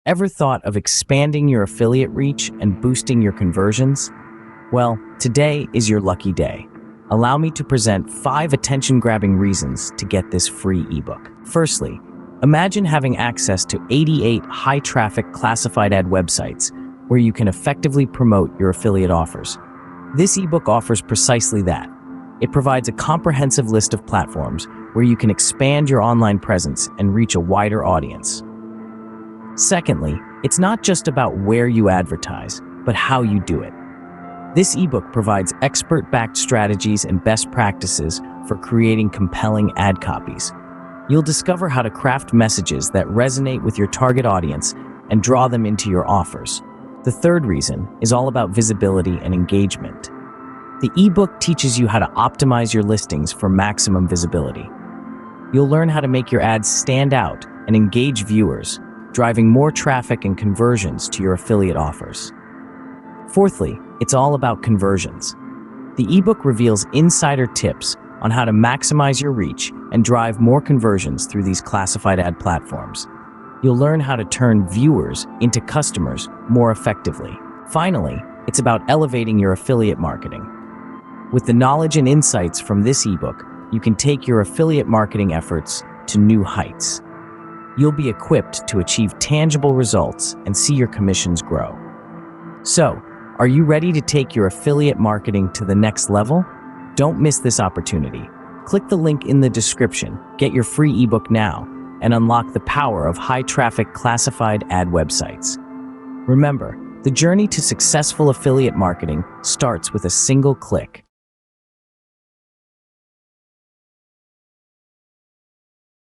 Ever thought of expanding your affiliate reach and boosting your conversions? Well, today is your lucky day. Allow me to present 5 attention-grabbing reasons to get this free ebook. Firstly, imagine having access to 88 high-traffic classified ad websites where you can effectively promote your affiliate offers. This ebook offers precisely that. It provides a comprehensive list of platforms where you can expand your online presence and reach a wider audience. Secondly, it's not just about where you advertise, but how you do it. This ebook provides expert-backed strategies and best practices for creating compelling ad copies. You'll discover how to craft messages that resonate with your target audience and draw them into your offers. The third reason is all about visibility and engagement. The ebook teaches you how to optimize your listings for maximum visibility. You'll learn how to make your ads stand out and engage viewers, driving more traffic and conversions to your affiliate offers. Fourthly, it's all about conversions. The ebook reveals insider tips on how to maximize your reach and drive more conversions through these classified ad platforms. You'll learn how to turn viewers into customers more effectively. Finally, it's about elevating your affiliate marketing. With the knowledge and insights from this ebook, you can take your affiliate marketing efforts to new heights. You'll be equipped to achieve tangible results and see your commissions grow. So, are you ready to take your affiliate marketing to the next level? Don't miss this opportunity. Click the link in the description, get your free ebook now, and unlock the power of high-traffic classified ad websites. Remember, the journey to successful affiliate marketing starts with a single click.